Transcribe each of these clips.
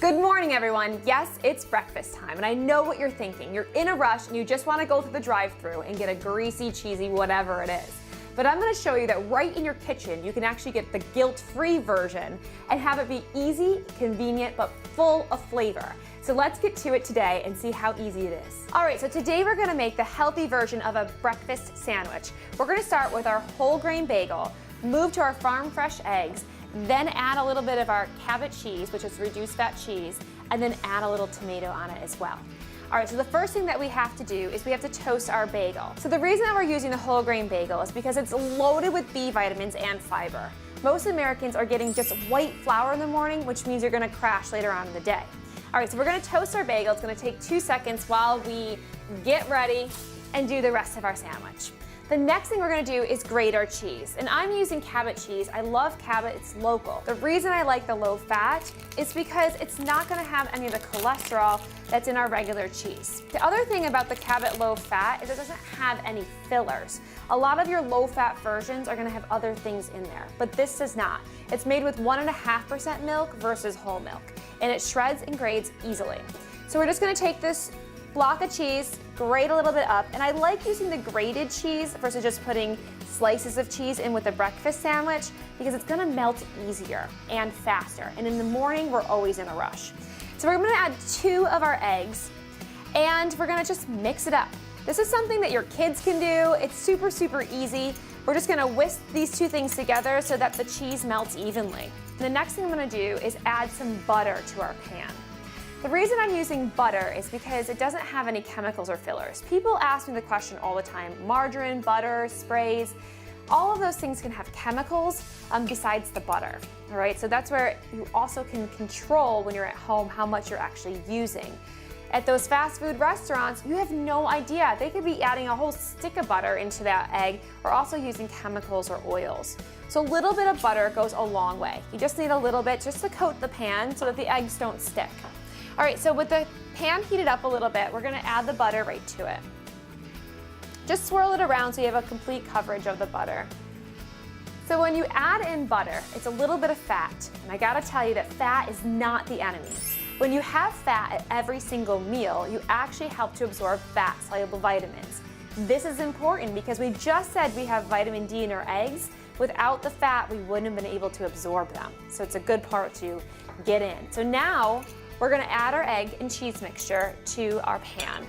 Good morning, everyone. Yes, it's breakfast time, and I know what you're thinking. You're in a rush and you just want to go through the drive-thru and get a greasy, cheesy, whatever it is. But I'm going to show you that right in your kitchen, you can actually get the guilt-free version and have it be easy, convenient, but full of flavor. So let's get to it today and see how easy it is. All right, so today we're going to make the healthy version of a breakfast sandwich. We're going to start with our whole grain bagel, move to our farm fresh eggs, then add a little bit of our Cabot cheese, which is reduced fat cheese, and then add a little tomato on it as well. All right, so the first thing that we have to do is we have to toast our bagel. So the reason that we're using the whole grain bagel is because it's loaded with B vitamins and fiber. Most Americans are getting just white flour in the morning, which means you're gonna crash later on in the day. All right, so we're gonna toast our bagel. It's gonna take 2 seconds while we get ready and do the rest of our sandwich. The next thing we're gonna do is grate our cheese. And I'm using Cabot cheese. I love Cabot, it's local. The reason I like the low fat is because it's not gonna have any of the cholesterol that's in our regular cheese. The other thing about the Cabot low fat is it doesn't have any fillers. A lot of your low fat versions are gonna have other things in there, but this does not. It's made with 1.5% milk versus whole milk, and it shreds and grates easily. So we're just gonna take this block of cheese, grate a little bit up, and I like using the grated cheese versus just putting slices of cheese in with a breakfast sandwich because it's gonna melt easier and faster. And in the morning, we're always in a rush. So we're gonna add 2 of our eggs and we're gonna just mix it up. This is something that your kids can do. It's super, super easy. We're just gonna whisk these 2 things together so that the cheese melts evenly. The next thing I'm gonna do is add some butter to our pan. The reason I'm using butter is because it doesn't have any chemicals or fillers. People ask me the question all the time, margarine, butter, sprays, all of those things can have chemicals besides the butter, all right? So that's where you also can control when you're at home how much you're actually using. At those fast food restaurants, you have no idea. They could be adding a whole stick of butter into that egg or also using chemicals or oils. So a little bit of butter goes a long way. You just need a little bit just to coat the pan so that the eggs don't stick. All right, so with the pan heated up a little bit, we're gonna add the butter right to it. Just swirl it around so you have a complete coverage of the butter. So when you add in butter, it's a little bit of fat, and I gotta tell you that fat is not the enemy. When you have fat at every single meal, you actually help to absorb fat-soluble vitamins. This is important because we just said we have vitamin D in our eggs. Without the fat, we wouldn't have been able to absorb them. So it's a good part to get in. So now, we're gonna add our egg and cheese mixture to our pan.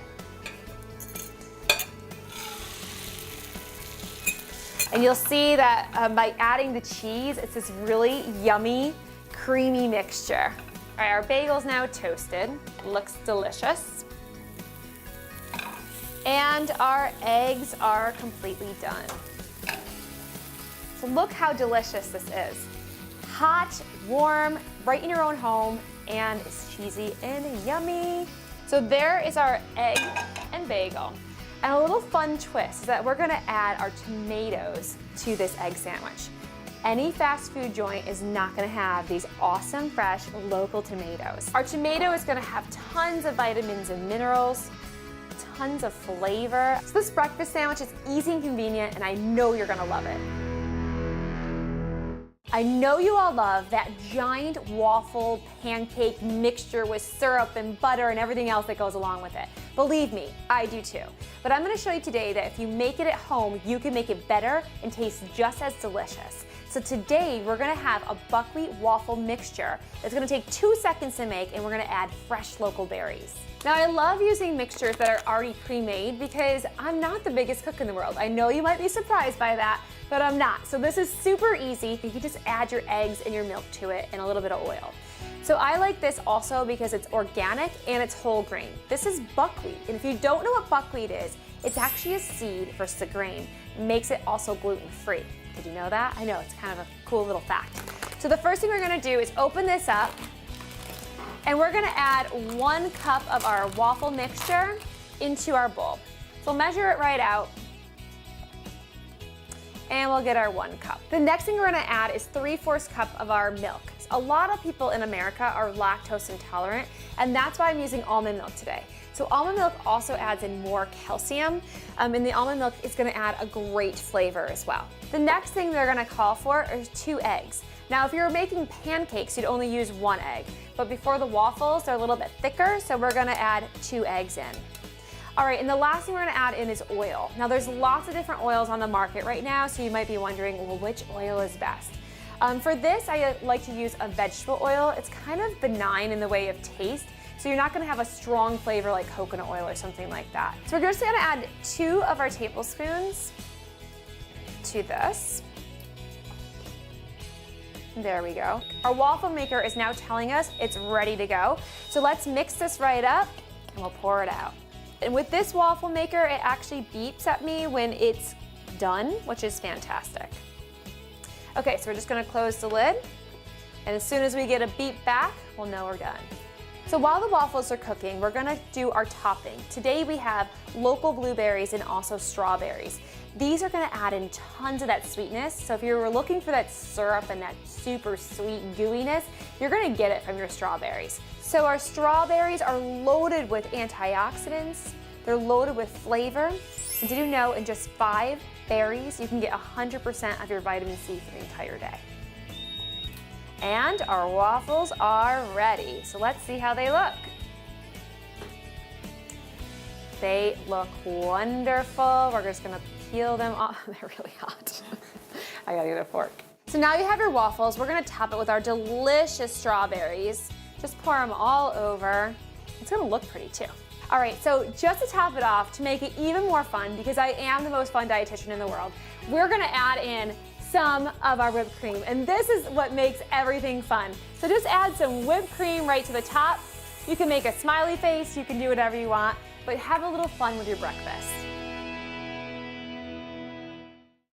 And you'll see that by adding the cheese, it's this really yummy, creamy mixture. All right, our bagel's now toasted. Looks delicious. And our eggs are completely done. So look how delicious this is. Hot, warm, right in your own home, and it's cheesy and yummy. So there is our egg and bagel. And a little fun twist is that we're gonna add our tomatoes to this egg sandwich. Any fast food joint is not gonna have these awesome, fresh, local tomatoes. Our tomato is gonna have tons of vitamins and minerals, tons of flavor. So this breakfast sandwich is easy and convenient, and I know you're gonna love it. I know you all love that giant waffle pancake mixture with syrup and butter and everything else that goes along with it. Believe me, I do too. But I'm gonna show you today that if you make it at home, you can make it better and taste just as delicious. So today, we're gonna have a buckwheat waffle mixture that's gonna take 2 seconds to make, and we're gonna add fresh local berries. Now, I love using mixtures that are already pre-made because I'm not the biggest cook in the world. I know you might be surprised by that, but I'm not. So this is super easy. You can just add your eggs and your milk to it and a little bit of oil. So I like this also because it's organic and it's whole grain. This is buckwheat, and if you don't know what buckwheat is, it's actually a seed versus a grain. It makes it also gluten-free. Did you know that? I know, it's kind of a cool little fact. So the first thing we're gonna do is open this up, and we're gonna add 1 cup of our waffle mixture into our bowl. So we'll measure it right out, and we'll get our 1 cup. The next thing we're gonna add is 3/4 cup of our milk. A lot of people in America are lactose intolerant, and that's why I'm using almond milk today. So almond milk also adds in more calcium, and the almond milk is gonna add a great flavor as well. The next thing they're gonna call for is 2 eggs. Now, if you're making pancakes, you'd only use 1 egg. but before the waffles, they're a little bit thicker, so we're gonna add 2 eggs in. All right, and the last thing we're gonna add in is oil. Now there's lots of different oils on the market right now, so you might be wondering, well, which oil is best? For this, I like to use a vegetable oil. It's kind of benign in the way of taste, so you're not gonna have a strong flavor like coconut oil or something like that. So we're just gonna add 2 of our tablespoons to this. There we go. Our waffle maker is now telling us it's ready to go. So let's mix this right up and we'll pour it out. And with this waffle maker, it actually beeps at me when it's done, which is fantastic. Okay, so we're just gonna close the lid, and as soon as we get a beep back, we'll know we're done. So while the waffles are cooking, we're gonna do our topping. Today we have local blueberries and also strawberries. These are gonna add in tons of that sweetness, so if you're looking for that syrup and that super sweet gooiness, you're gonna get it from your strawberries. So our strawberries are loaded with antioxidants, they're loaded with flavor. And did you know in just 5 berries, you can get 100% of your vitamin C for the entire day? And our waffles are ready. So let's see how they look. They look wonderful. We're just gonna peel them off. They're really hot. I gotta get a fork. So now you have your waffles. We're gonna top it with our delicious strawberries. Just pour them all over. It's gonna look pretty too. All right, so just to top it off, to make it even more fun, because I am the most fun dietitian in the world, we're gonna add in some of our whipped cream, and this is what makes everything fun. So just add some whipped cream right to the top. You can make a smiley face, you can do whatever you want, but have a little fun with your breakfast.